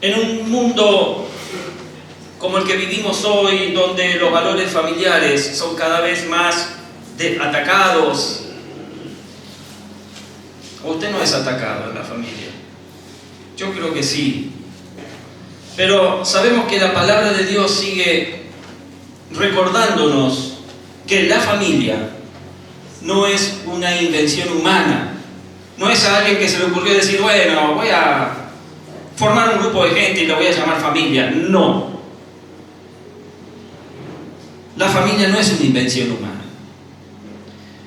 En un mundo como el que vivimos hoy, donde los valores familiares son cada vez más atacados, ¿o usted no es atacado en la familia? Yo creo que sí. Pero sabemos que la palabra de Dios sigue recordándonos que la familia no es una invención humana. No es a alguien que se le ocurrió decir, bueno, voy a formar un grupo de gente y lo voy a llamar familia. No. La familia no es una invención humana.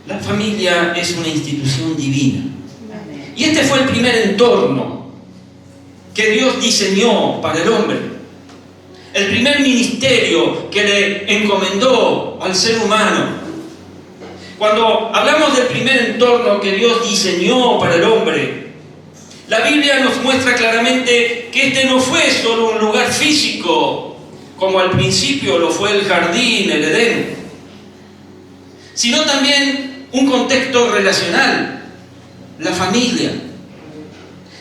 La familia es una institución divina. Y este fue el primer entorno que Dios diseñó para el hombre. El primer ministerio que le encomendó al ser humano. Cuando hablamos del primer entorno que Dios diseñó para el hombre, la Biblia nos muestra claramente que este no fue solo un lugar físico, como al principio lo fue el jardín, el Edén, sino también un contexto relacional, la familia.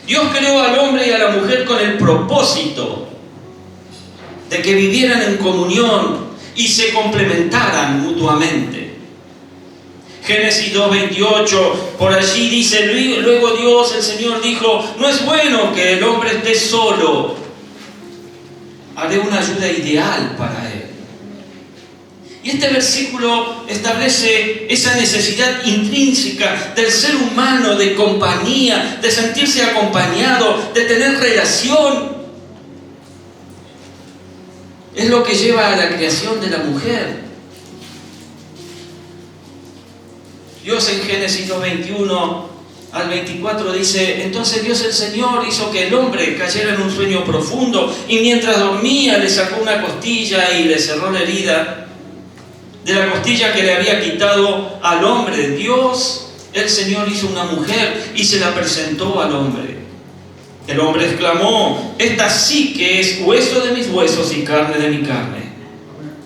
Dios creó al hombre y a la mujer con el propósito de que vivieran en comunión y se complementaran mutuamente. Génesis 2:28, por allí dice, luego Dios, el Señor, dijo, no es bueno que el hombre esté solo, haré una ayuda ideal para él. Y este versículo establece esa necesidad intrínseca del ser humano de compañía, de sentirse acompañado, de tener relación. Es lo que lleva a la creación de la mujer. Dios en Génesis 2:21 al 24 dice, entonces Dios el Señor hizo que el hombre cayera en un sueño profundo y mientras dormía le sacó una costilla y le cerró la herida de la costilla que le había quitado al hombre. Dios el Señor hizo una mujer y se la presentó al hombre. El hombre exclamó, esta sí que es hueso de mis huesos y carne de mi carne.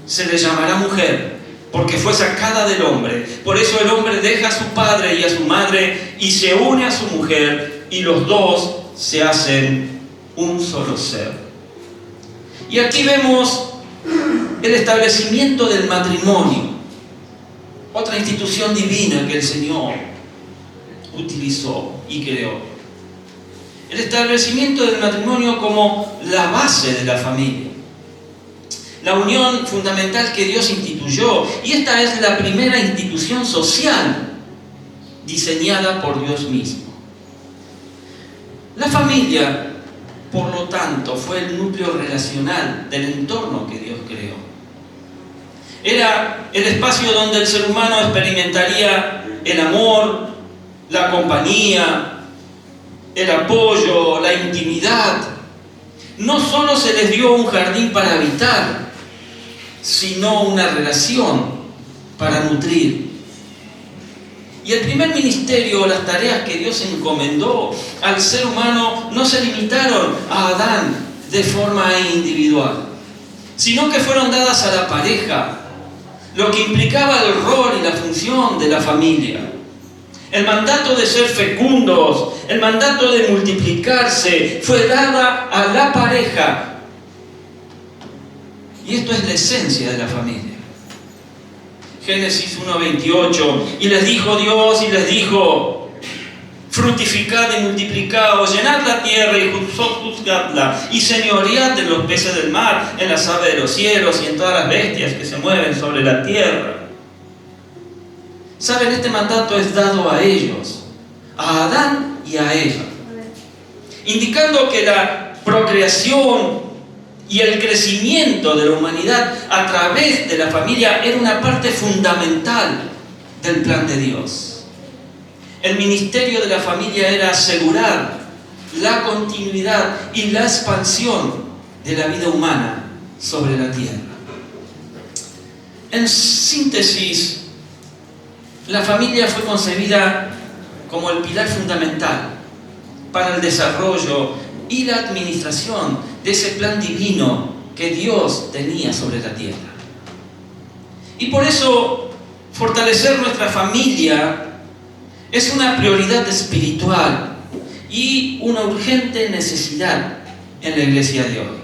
Se le llamará mujer, porque fue sacada del hombre. Por eso el hombre deja a su padre y a su madre y se une a su mujer y los dos se hacen un solo ser. Y aquí vemos el establecimiento del matrimonio, otra institución divina que el Señor utilizó y creó. El establecimiento del matrimonio como la base de la familia. La unión fundamental que Dios instituyó, y esta es la primera institución social diseñada por Dios mismo. La familia, por lo tanto, fue el núcleo relacional del entorno que Dios creó. Era el espacio donde el ser humano experimentaría el amor, la compañía, el apoyo, la intimidad. No solo se les dio un jardín para habitar, sino una relación para nutrir. Y el primer ministerio, las tareas que Dios encomendó al ser humano, no se limitaron a Adán de forma individual, sino que fueron dadas a la pareja, lo que implicaba el rol y la función de la familia. El mandato de ser fecundos, el mandato de multiplicarse, fue dada a la pareja. Y esto es la esencia de la familia. Génesis 1:28, y les dijo Dios, y les dijo, fructificad y multiplicaos, llenad la tierra y juzgadla, y señoread en los peces del mar, en las aves de los cielos y en todas las bestias que se mueven sobre la tierra. ¿Saben? Este mandato es dado a ellos, a Adán y a Eva, indicando que la procreación y el crecimiento de la humanidad a través de la familia era una parte fundamental del plan de Dios. El ministerio de la familia era asegurar la continuidad y la expansión de la vida humana sobre la tierra. En síntesis, la familia fue concebida como el pilar fundamental para el desarrollo y la administración de ese plan divino que Dios tenía sobre la tierra. Y por eso, fortalecer nuestra familia es una prioridad espiritual y una urgente necesidad en la iglesia de hoy.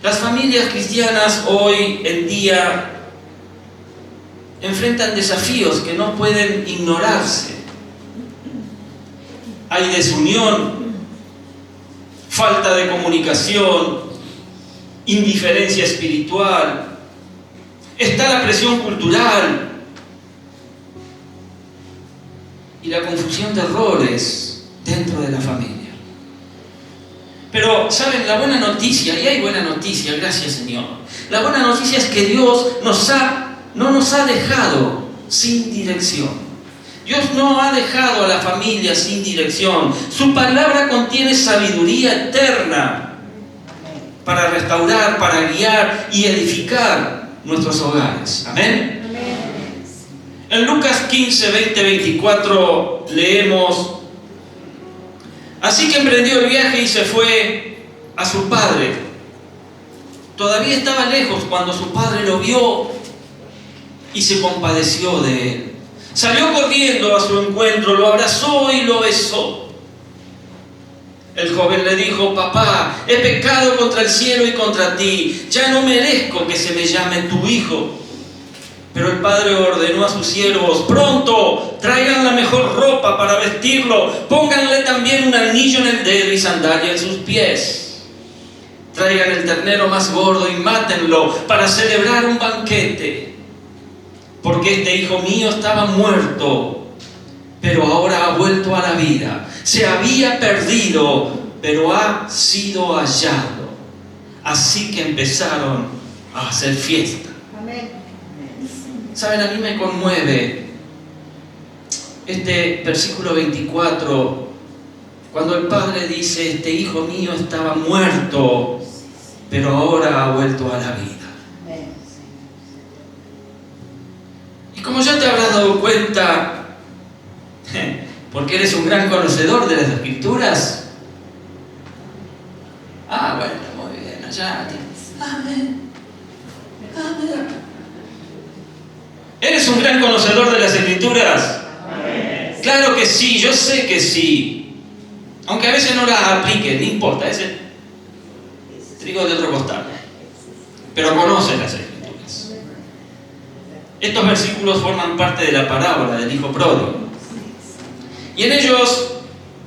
Las familias cristianas hoy en día enfrentan desafíos que no pueden ignorarse. Hay desunión, falta de comunicación, indiferencia espiritual, está la presión cultural y la confusión de roles dentro de la familia. Pero, ¿saben? La buena noticia, y hay buena noticia, gracias Señor. La buena noticia es que Dios no nos ha dejado sin dirección. Dios no ha dejado a la familia sin dirección. Su palabra contiene sabiduría eterna para restaurar, para guiar y edificar nuestros hogares. Amén. En Lucas 15, 20, 24 leemos: así que emprendió el viaje y se fue a su padre. Todavía estaba lejos cuando su padre lo vio y se compadeció de él. Salió corriendo a su encuentro, lo abrazó y lo besó. El joven le dijo: papá, he pecado contra el cielo y contra ti, ya no merezco que se me llame tu hijo. Pero el padre ordenó a sus siervos: pronto, traigan la mejor ropa para vestirlo, pónganle también un anillo en el dedo y sandalia en sus pies. Traigan el ternero más gordo y mátenlo para celebrar un banquete. Porque este hijo mío estaba muerto, pero ahora ha vuelto a la vida. Se había perdido, pero ha sido hallado. Así que empezaron a hacer fiesta. Amén. Saben, a mí me conmueve este versículo 24, cuando el padre dice: este hijo mío estaba muerto, pero ahora ha vuelto a la vida. Y como ya te habrás dado cuenta, porque eres un gran conocedor de las Escrituras. Bueno, muy bien, allá. Amén. Amén. ¿Eres un gran conocedor de las Escrituras? Amén. Claro que sí, yo sé que sí. Aunque a veces no las apliques, no importa, es el trigo de otro costal. Pero conoces las Escrituras. Estos versículos forman parte de la parábola del hijo pródigo. Y en ellos,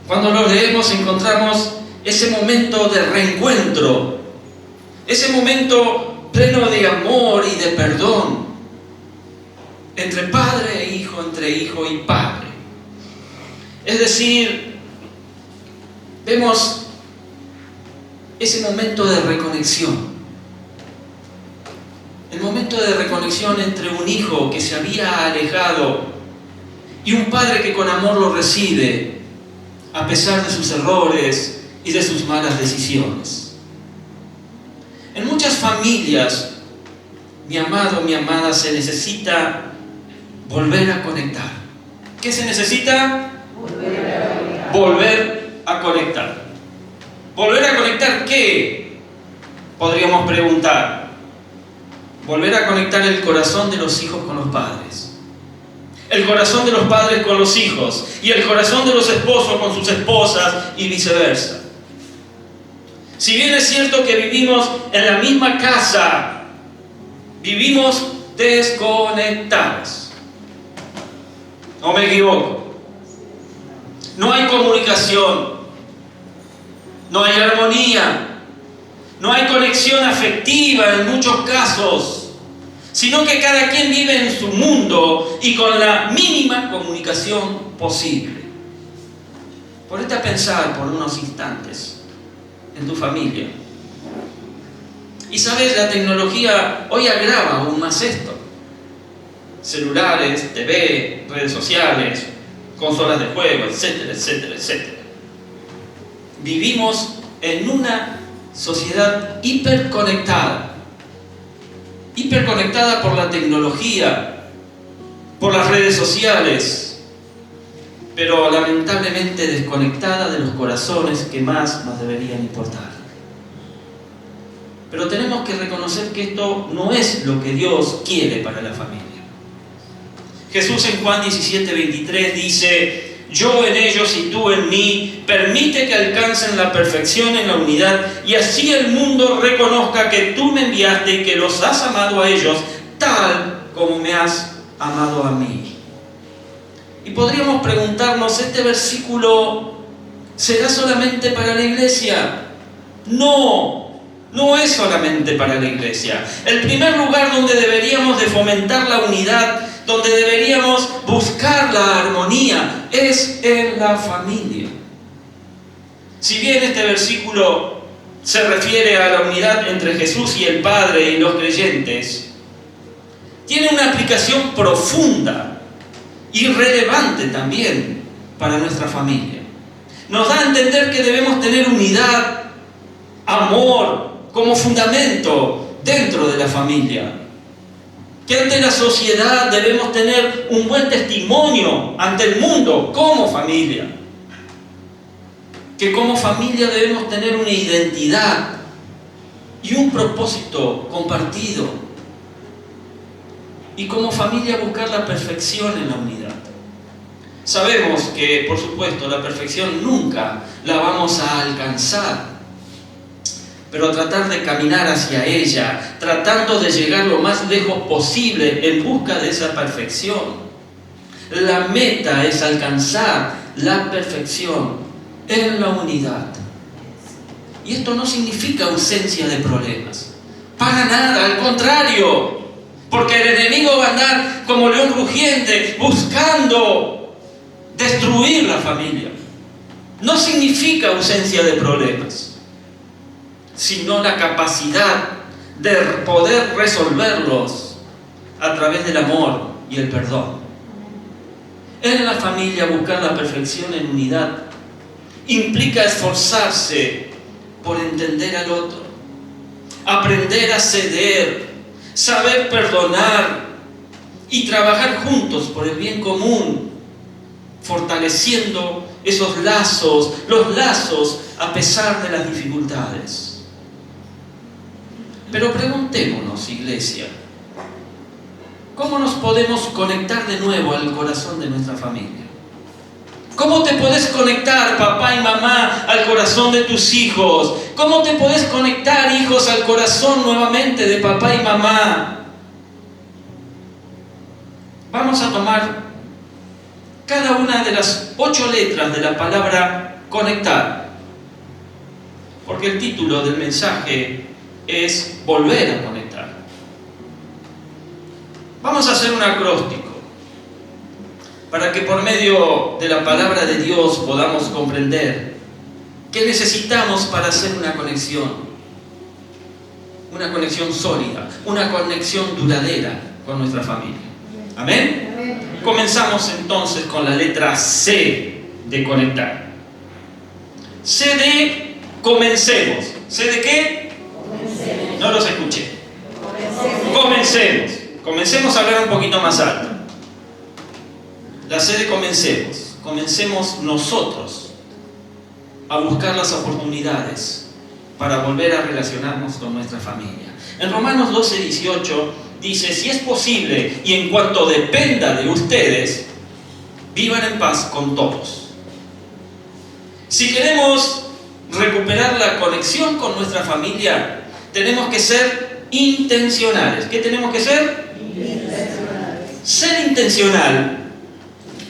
cuando los leemos, encontramos ese momento de reencuentro, ese momento pleno de amor y de perdón entre padre e hijo, entre hijo y padre. Es decir, vemos ese momento de reconexión. El momento de reconexión entre un hijo que se había alejado y un padre que con amor lo recibe a pesar de sus errores y de sus malas decisiones. En muchas familias, mi amado, mi amada, se necesita volver a conectar. ¿Qué se necesita? Volver a conectar. ¿Volver a conectar qué? Podríamos preguntar. Volver a conectar el corazón de los hijos con los padres, el corazón de los padres con los hijos y el corazón de los esposos con sus esposas y viceversa. Si bien es cierto que vivimos en la misma casa, vivimos desconectados. ¿No me equivoco? No hay comunicación, no hay armonía, no hay conexión afectiva en muchos casos, sino que cada quien vive en su mundo y con la mínima comunicación posible. Ponete a pensar por unos instantes en tu familia. Y sabes, la tecnología hoy agrava aún más esto. Celulares, TV, redes sociales, consolas de juego, etcétera, etcétera, etcétera. Vivimos en una sociedad hiperconectada por la tecnología, por las redes sociales, pero lamentablemente desconectada de los corazones que más nos deberían importar. Pero tenemos que reconocer que esto no es lo que Dios quiere para la familia. Jesús en Juan 17:23 dice: yo en ellos y tú en mí, permite que alcancen la perfección en la unidad, y así el mundo reconozca que tú me enviaste y que los has amado a ellos, tal como me has amado a mí. Y podríamos preguntarnos, ¿este versículo será solamente para la iglesia? No, no es solamente para la iglesia. El primer lugar donde deberíamos de fomentar la unidad, donde deberíamos buscar la armonía, es en la familia. Si bien este versículo se refiere a la unidad entre Jesús y el Padre y los creyentes, tiene una aplicación profunda y relevante también para nuestra familia. Nos da a entender que debemos tener unidad, amor como fundamento dentro de la familia. Que ante la sociedad debemos tener un buen testimonio ante el mundo como familia. Que como familia debemos tener una identidad y un propósito compartido. Y como familia buscar la perfección en la unidad. Sabemos que, por supuesto, la perfección nunca la vamos a alcanzar. Pero tratar de caminar hacia ella, tratando de llegar lo más lejos posible en busca de esa perfección. La meta es alcanzar la perfección en la unidad. Y esto no significa ausencia de problemas. Para nada, al contrario. Porque el enemigo va a andar como león rugiente buscando destruir la familia. No significa ausencia de problemas, sino la capacidad de poder resolverlos a través del amor y el perdón. En la familia buscar la perfección en unidad implica esforzarse por entender al otro, aprender a ceder, saber perdonar y trabajar juntos por el bien común, fortaleciendo esos lazos, los lazos a pesar de las dificultades. Pero preguntémonos, iglesia, ¿cómo nos podemos conectar de nuevo al corazón de nuestra familia? ¿Cómo te podés conectar, papá y mamá, al corazón de tus hijos? ¿Cómo te podés conectar, hijos, al corazón nuevamente de papá y mamá? Vamos a tomar cada una de las 8 letras de la palabra conectar, porque el título del mensaje es volver a conectar. Vamos a hacer un acróstico para que por medio de la palabra de Dios podamos comprender qué necesitamos para hacer una conexión sólida, una conexión duradera con nuestra familia. ¿Amén? Amén. Comenzamos entonces con la letra C de conectar. C de comencemos. ¿C de qué? Comencemos. No los escuché. Comencemos. Comencemos a hablar un poquito más alto. La C de comencemos. Comencemos nosotros a buscar las oportunidades para volver a relacionarnos con nuestra familia. En Romanos 12:18 dice: si es posible y en cuanto dependa de ustedes, vivan en paz con todos. Si queremos recuperar la conexión con nuestra familia, tenemos que ser intencionales. ¿Qué tenemos que ser? Intencionales. Ser intencional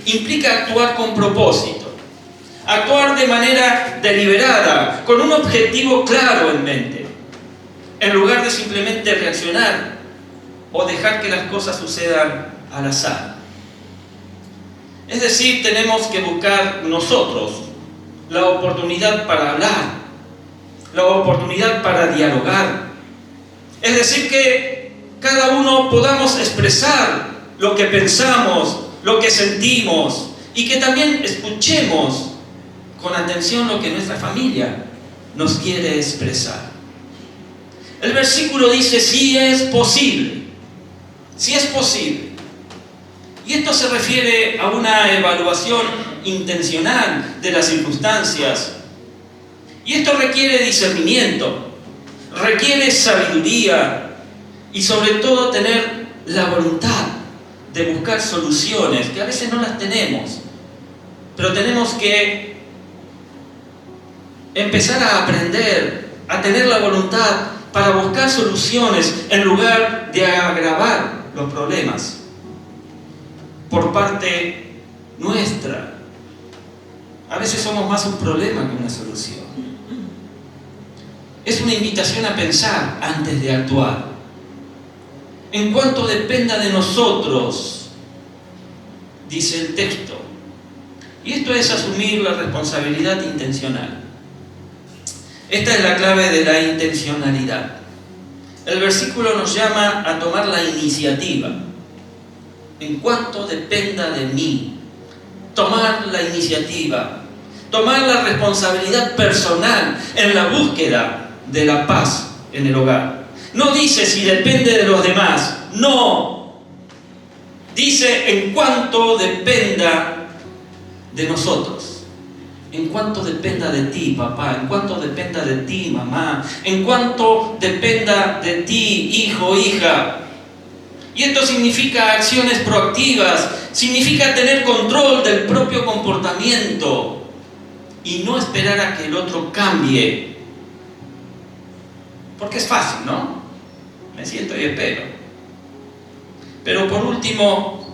implica actuar con propósito, actuar de manera deliberada, con un objetivo claro en mente, en lugar de simplemente reaccionar o dejar que las cosas sucedan al azar. Es decir, tenemos que buscar nosotros la oportunidad para hablar, la oportunidad para dialogar. Es decir, que cada uno podamos expresar lo que pensamos, lo que sentimos, y que también escuchemos con atención lo que nuestra familia nos quiere expresar. El versículo dice: si es posible. Si es posible. Y esto se refiere a una evaluación intencional de las circunstancias. Y esto requiere discernimiento, requiere sabiduría y sobre todo tener la voluntad de buscar soluciones, que a veces no las tenemos, Pero tenemos que empezar a aprender, a tener la voluntad para buscar soluciones en lugar de agravar los problemas por parte nuestra. A veces somos más un problema que una solución. Es una invitación a pensar antes de actuar. En cuanto dependa de nosotros, dice el texto. Y esto es asumir la responsabilidad intencional. Esta es la clave de la intencionalidad. El versículo nos llama a tomar la iniciativa. En cuanto dependa de mí, tomar la iniciativa, tomar la responsabilidad personal en la búsqueda de la paz en el hogar. No dice si depende de los demás, no. Dice en cuanto dependa de nosotros. En cuanto dependa de ti, papá, en cuanto dependa de ti, mamá, en cuanto dependa de ti, hijo, hija. Y esto significa acciones proactivas, significa tener control del propio comportamiento y no esperar a que el otro cambie. Porque es fácil, ¿no? Me siento y espero. Pero por último,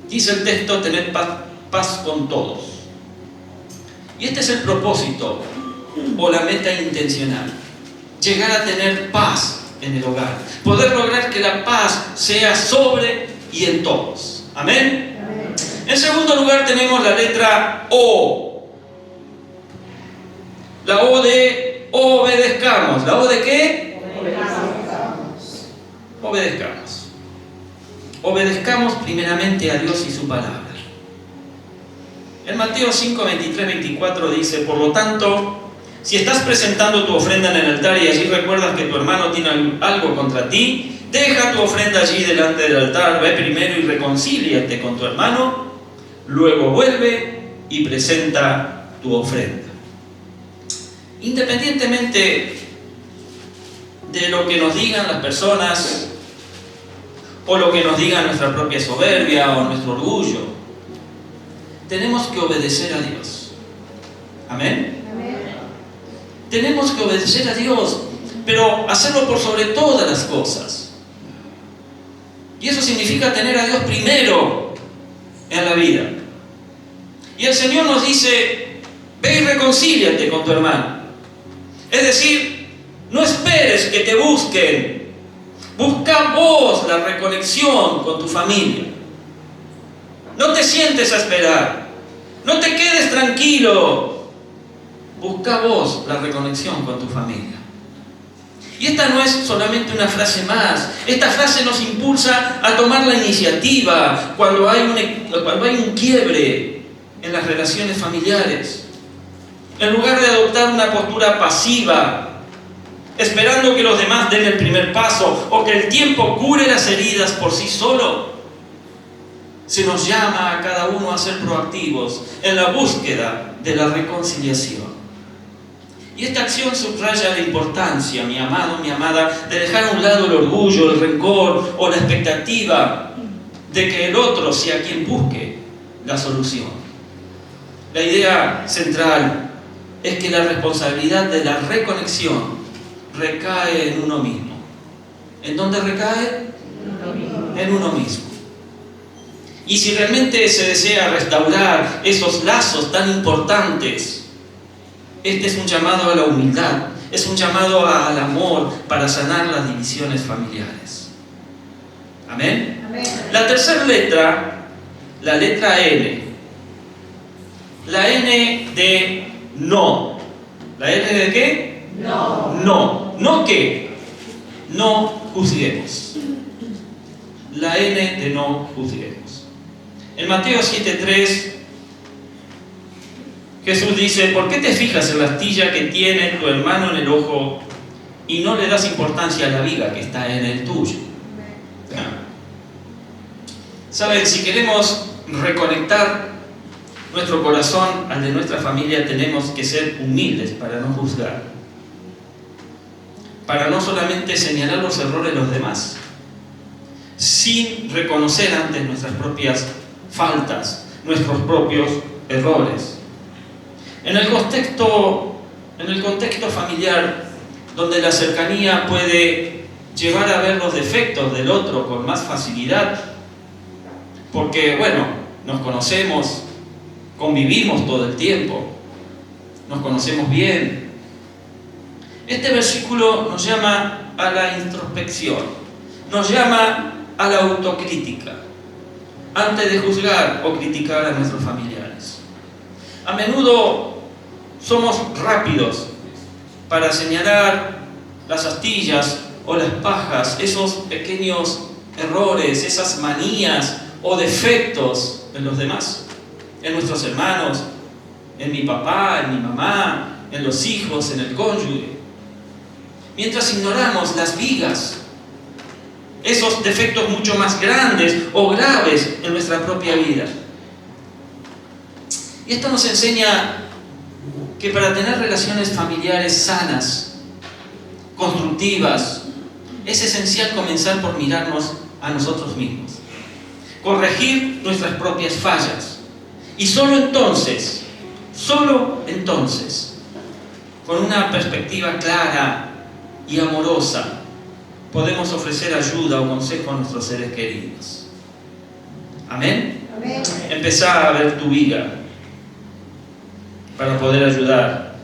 dice el texto, tener paz con todos. Y este es el propósito o la meta intencional. Llegar a tener paz en el hogar. Poder lograr que la paz sea sobre y en todos. ¿Amén? Amén. En segundo lugar tenemos la letra O. La O de obedezcamos. ¿La O de qué? Obedezcamos. Obedezcamos. Obedezcamos primeramente a Dios y su palabra. En Mateo 5, 23, 24 dice, por lo tanto, si estás presentando tu ofrenda en el altar y allí recuerdas que tu hermano tiene algo contra ti, deja tu ofrenda allí delante del altar, ve primero y reconcíliate con tu hermano, luego vuelve y presenta tu ofrenda. Independientemente de lo que nos digan las personas, o lo que nos diga nuestra propia soberbia o nuestro orgullo, tenemos que obedecer a Dios. ¿Amén? Amén. Tenemos que obedecer a Dios, pero hacerlo por sobre todas las cosas. Y eso significa tener a Dios primero en la vida. Y el Señor nos dice, ve y reconcíliate con tu hermano. Es decir, no esperes que te busquen. Busca vos la reconexión con tu familia. No te sientes a esperar. No te quedes tranquilo. Busca vos la reconexión con tu familia. Y esta no es solamente una frase más. Esta frase nos impulsa a tomar la iniciativa cuando hay un quiebre en las relaciones familiares. En lugar de adoptar una postura pasiva, esperando que los demás den el primer paso o que el tiempo cure las heridas por sí solo, se nos llama a cada uno a ser proactivos en la búsqueda de la reconciliación. Y esta acción subraya la importancia, mi amado, mi amada, de dejar a un lado el orgullo, el rencor o la expectativa de que el otro sea quien busque la solución. La idea central es que la responsabilidad de la reconexión recae en uno mismo. ¿En dónde recae? En uno mismo. Y si realmente se desea restaurar esos lazos tan importantes, este es un llamado a la humildad, es un llamado al amor para sanar las divisiones familiares. ¿Amén? Amén. La tercera letra, la letra N. La N de no. ¿La N de qué? No. No. ¿No qué? No juzguemos. La N de no juzguemos. En Mateo 7:3, Jesús dice, ¿por qué te fijas en la astilla que tiene tu hermano en el ojo y no le das importancia a la viga que está en el tuyo? ¿Saben? Si queremos reconectar nuestro corazón al de nuestra familia, tenemos que ser humildes para no juzgar, para no solamente señalar los errores de los demás, sin reconocer antes nuestras propias faltas, nuestros propios errores. En el contexto familiar, donde la cercanía puede llevar a ver los defectos del otro con más facilidad, porque, bueno, nos conocemos, convivimos todo el tiempo, nos conocemos bien. Este versículo nos llama a la introspección, nos llama a la autocrítica, antes de juzgar o criticar a nuestros familiares. A menudo somos rápidos para señalar las astillas o las pajas, esos pequeños errores, esas manías o defectos en los demás, en nuestros hermanos, en mi papá, en mi mamá, en los hijos, en el cónyuge. Mientras ignoramos las vigas, esos defectos mucho más grandes o graves en nuestra propia vida. Y esto nos enseña que para tener relaciones familiares sanas, constructivas, es esencial comenzar por mirarnos a nosotros mismos, corregir nuestras propias fallas, y solo entonces, con una perspectiva clara y amorosa, podemos ofrecer ayuda o consejo a nuestros seres queridos. ¿Amén? Amén. Empezá a ver tu viga para poder ayudar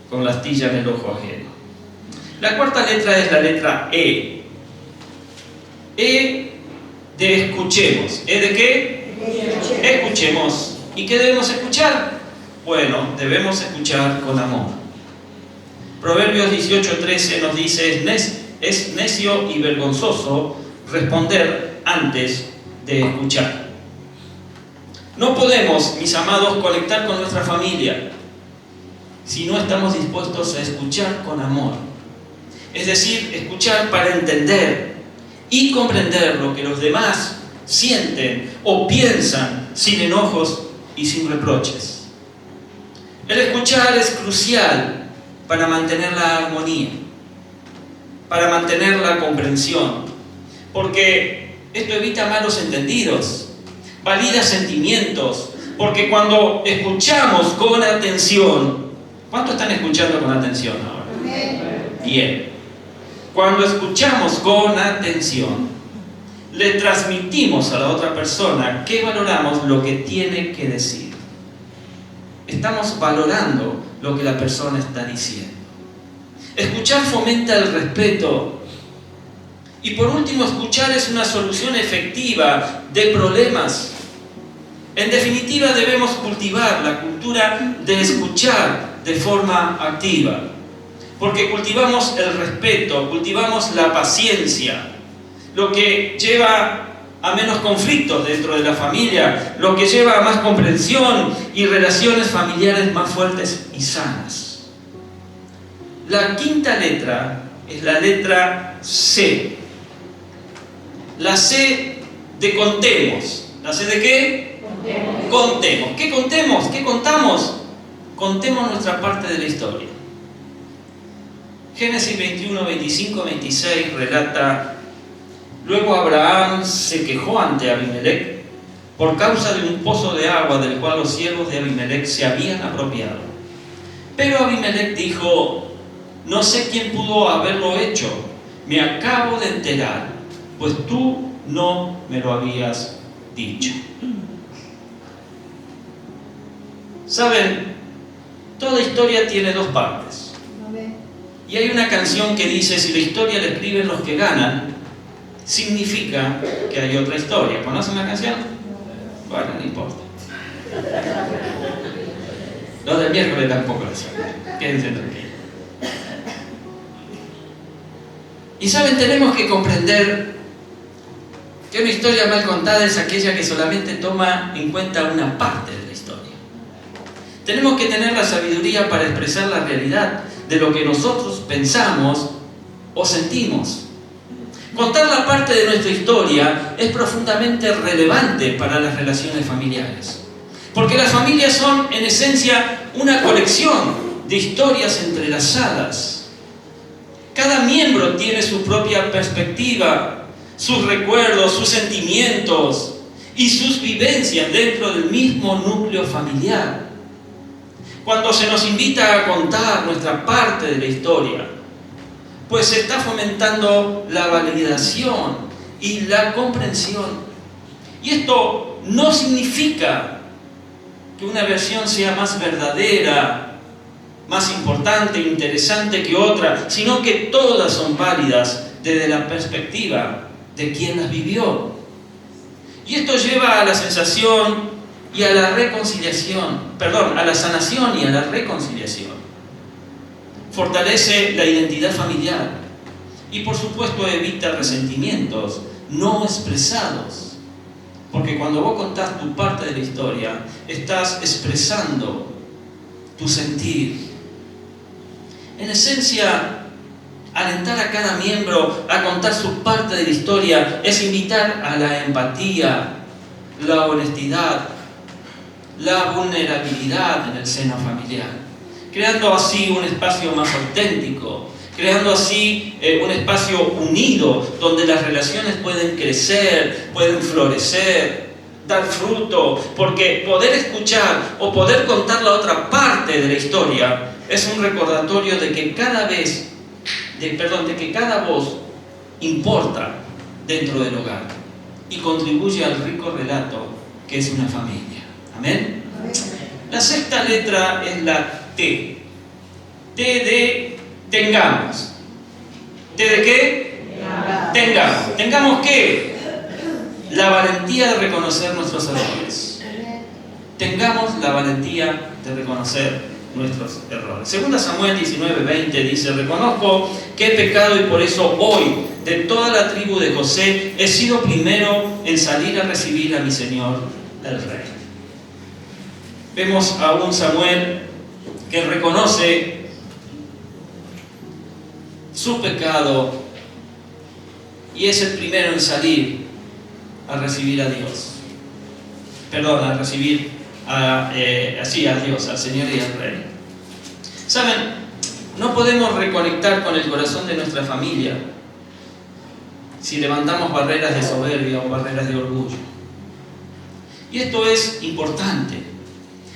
con la astilla en el ojo ajeno. La cuarta letra es la letra E. E de escuchemos. ¿E de qué? Escuchemos. ¿Y qué debemos escuchar? Bueno, debemos escuchar con amor. Proverbios 18:13 nos dice: es necio y vergonzoso responder antes de escuchar. No podemos, mis amados, conectar con nuestra familia si no estamos dispuestos a escuchar con amor. Es decir, escuchar para entender y comprender lo que los demás sienten o piensan sin enojos y sin reproches. El escuchar es crucial para mantener la armonía, para mantener la comprensión, porque esto evita malos entendidos, valida sentimientos, porque cuando escuchamos con atención, ¿cuántos están escuchando con atención ahora? Bien. Cuando escuchamos con atención, le transmitimos a la otra persona que valoramos lo que tiene que decir. Estamos valorando lo que la persona está diciendo. Escuchar fomenta el respeto. Y por último, escuchar es una solución efectiva de problemas. En definitiva, debemos cultivar la cultura de escuchar de forma activa. Porque cultivamos el respeto, cultivamos la paciencia, lo que lleva a menos conflictos dentro de la familia, lo que lleva a más comprensión y relaciones familiares más fuertes y sanas. La quinta letra es la letra C. La C de contemos. ¿La C de qué? Contemos. ¿Qué contemos? ¿Qué contamos? Contemos nuestra parte de la historia. Génesis 21, 25, 26 relata: luego Abraham se quejó ante Abimelec por causa de un pozo de agua del cual los siervos de Abimelec se habían apropiado. Pero Abimelec dijo: no sé quién pudo haberlo hecho, me acabo de enterar, pues tú no me lo habías dicho. ¿Saben? Toda historia tiene dos partes. Y hay una canción que dice: si la historia la escriben los que ganan, significa que hay otra historia. ¿Conocen la canción? Bueno, no importa. Los del miércoles tampoco la saben. Quédense tranquilos. Y saben, tenemos que comprender que una historia mal contada es aquella que solamente toma en cuenta una parte de la historia. Tenemos que tener la sabiduría para expresar la realidad de lo que nosotros pensamos o sentimos. Contar la parte de nuestra historia es profundamente relevante para las relaciones familiares, porque las familias son en esencia una colección de historias entrelazadas. Cada miembro tiene su propia perspectiva, sus recuerdos, sus sentimientos, y sus vivencias dentro del mismo núcleo familiar. Cuando se nos invita a contar nuestra parte de la historia, pues se está fomentando la validación y la comprensión. Y esto no significa que una versión sea más verdadera, más importante, interesante que otra, sino que todas son válidas desde la perspectiva de quien las vivió. Y esto lleva a la sensación y a la reconciliación, a la sanación y a la reconciliación. Fortalece la identidad familiar y por supuesto evita resentimientos no expresados. Porque cuando vos contás tu parte de la historia, estás expresando tu sentir. En esencia, alentar a cada miembro a contar su parte de la historia es invitar a la empatía, la honestidad, la vulnerabilidad en el seno familiar, creando así un espacio más auténtico, creando así un espacio unido donde las relaciones pueden crecer, pueden florecer, dar fruto, porque poder escuchar o poder contar la otra parte de la historia es un recordatorio de que cada voz importa dentro del hogar y contribuye al rico relato que es una familia. ¿Amén? La sexta letra es la T. T de tengamos. ¿T de qué? Tengamos. ¿Tengamos qué? La valentía de reconocer nuestros errores. Tengamos la valentía de reconocer nuestros errores. Segunda Samuel 19:20 dice: reconozco que he pecado y por eso hoy, de toda la tribu de José, he sido primero en salir a recibir a mi Señor, el Rey. Vemos a un Samuel que reconoce su pecado y es el primero en salir a recibir a Dios. A recibir a Dios, al Señor y al Rey. ¿Saben? No podemos reconectar con el corazón de nuestra familia si levantamos barreras de soberbia o barreras de orgullo. Y esto es importante.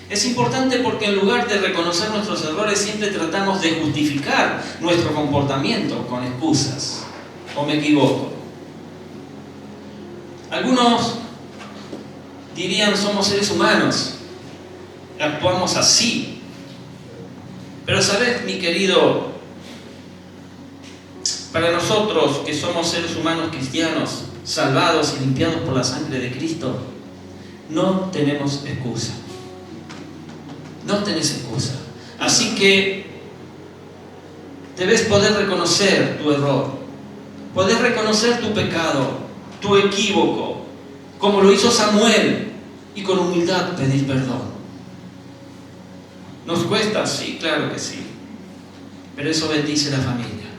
Es importante porque en lugar de reconocer nuestros errores, siempre tratamos de justificar nuestro comportamiento con excusas. ¿O me equivoco? Algunos dirían: somos seres humanos, actuamos así. Pero ¿sabes, mi querido? Para nosotros que somos seres humanos cristianos, salvados y limpiados por la sangre de Cristo, no tenemos excusa. No tenés excusa. Así que debes poder reconocer tu error, poder reconocer tu pecado, tu equívoco, como lo hizo Samuel, y con humildad pedir perdón. ¿Nos cuesta? Sí, claro que sí. Pero eso bendice la familia.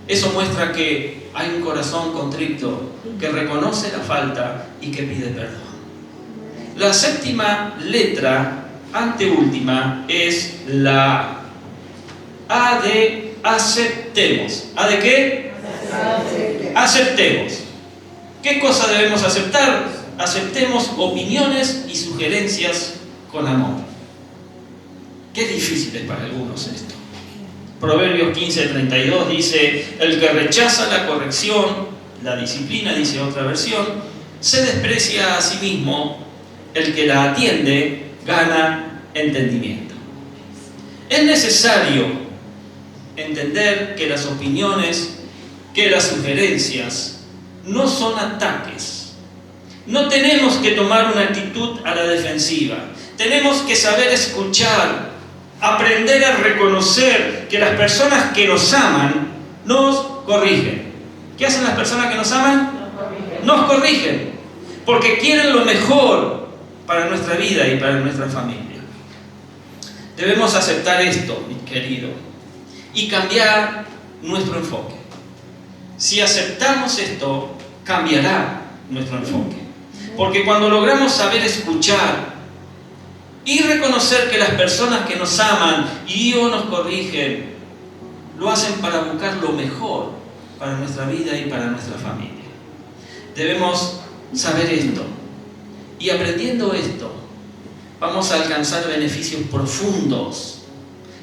Eso muestra que hay un corazón contrito, que reconoce la falta y que pide perdón. La séptima letra, anteúltima, es la A de aceptemos. ¿A de qué? Aceptemos. ¿Qué cosa debemos aceptar? Aceptemos opiniones y sugerencias con amor. Qué difícil es para algunos esto. Proverbios 15:32 dice: el que rechaza la corrección, la disciplina, dice otra versión, se desprecia a sí mismo. El que la atiende gana entendimiento. Es necesario entender que las opiniones, que las sugerencias no son ataques. No tenemos que tomar una actitud a la defensiva. Tenemos que saber escuchar, aprender a reconocer que las personas que nos aman nos corrigen. ¿Qué hacen las personas que nos aman? Nos corrigen, porque quieren lo mejor para nuestra vida y para nuestra familia. Debemos aceptar esto, mi querido, y cambiar nuestro enfoque. Si aceptamos esto, cambiará nuestro enfoque. Porque cuando logramos saber escuchar y reconocer que las personas que nos aman y o nos corrigen, lo hacen para buscar lo mejor para nuestra vida y para nuestra familia. Debemos saber esto, Y aprendiendo esto, vamos a alcanzar beneficios profundos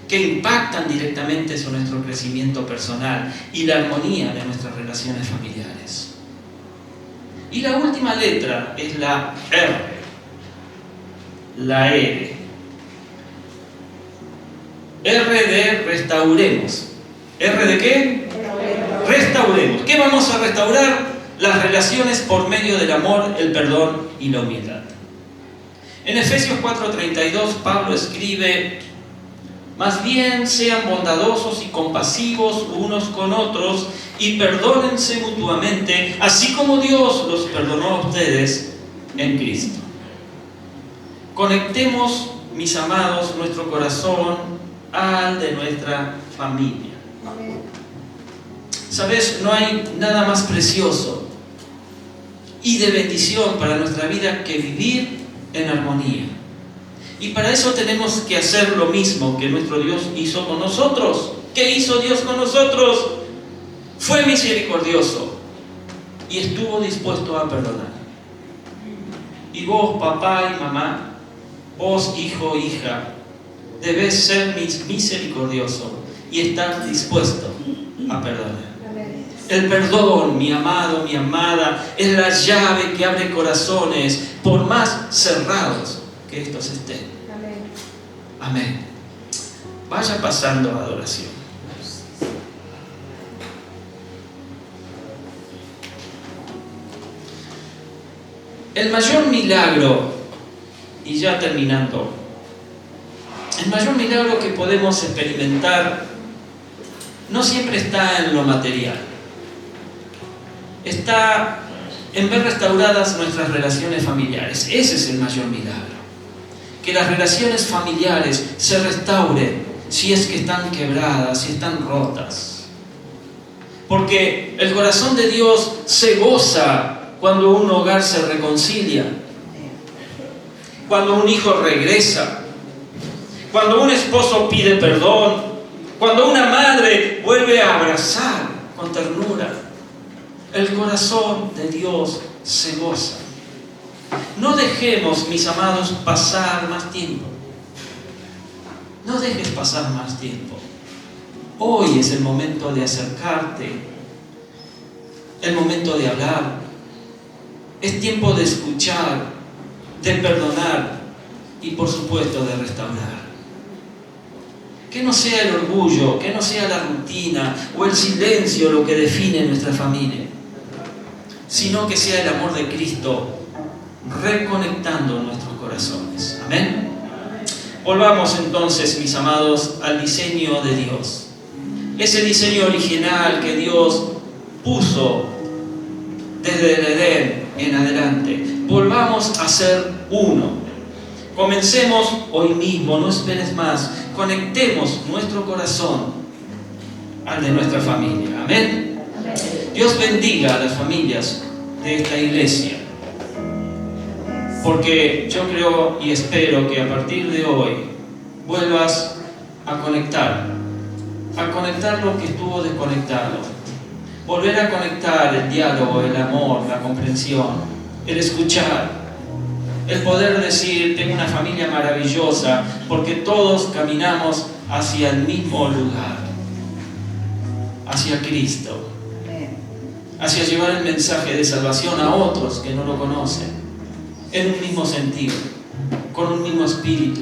que impactan directamente sobre nuestro crecimiento personal y la armonía de nuestras relaciones familiares. Y la última letra es la R, la R. R de restauremos. ¿R de qué? Restauremos. ¿Qué vamos a restaurar? Las relaciones por medio del amor, el perdón y la humildad. En Efesios 4:32 Pablo escribe: más bien sean bondadosos y compasivos unos con otros y perdónense mutuamente, así como Dios los perdonó a ustedes en Cristo. Conectemos, mis amados, nuestro corazón al de nuestra familia. ¿Sabes? No hay nada más precioso y de bendición para nuestra vida que vivir en armonía. Y para eso tenemos que hacer lo mismo que nuestro Dios hizo con nosotros. ¿Qué hizo Dios con nosotros? Fue misericordioso y estuvo dispuesto a perdonar. Y vos, papá y mamá, vos, hijo, hija, debes ser misericordioso y estar dispuesto a perdonar. El perdón, mi amado, mi amada, es la llave que abre corazones, por más cerrados que estos estén. Amén. Vaya pasando a adoración. El mayor milagro, y ya terminando, el mayor milagro que podemos experimentar no siempre está en lo material. Está en ver restauradas nuestras relaciones familiares. Ese es el mayor milagro. Que las relaciones familiares se restauren si es que están quebradas, si están rotas. Porque el corazón de Dios se goza cuando un hogar se reconcilia, cuando un hijo regresa, cuando un esposo pide perdón, cuando una madre vuelve a abrazar con ternura. El corazón de Dios se goza. No dejemos, mis amados, pasar más tiempo. No dejes pasar más tiempo. Hoy es el momento de acercarte, el momento de hablar. Es tiempo de escuchar, de perdonar y, por supuesto, de restaurar. Que no sea el orgullo, que no sea la rutina o el silencio lo que define nuestra familia, sino que sea el amor de Cristo reconectando nuestros corazones. Amén. Volvamos entonces, mis amados, al diseño de Dios. Ese diseño original que Dios puso desde el Edén en adelante. Volvamos a ser uno. Comencemos hoy mismo, no esperes más. Conectemos nuestro corazón al de nuestra familia. Amén. Dios bendiga a las familias de esta iglesia, porque yo creo y espero que a partir de hoy vuelvas a conectar lo que estuvo desconectado, volver a conectar el diálogo, el amor, la comprensión, el escuchar, el poder decir: tengo una familia maravillosa porque todos caminamos hacia el mismo lugar, hacia Cristo, hacia llevar el mensaje de salvación a otros que no lo conocen, en un mismo sentido, con un mismo espíritu,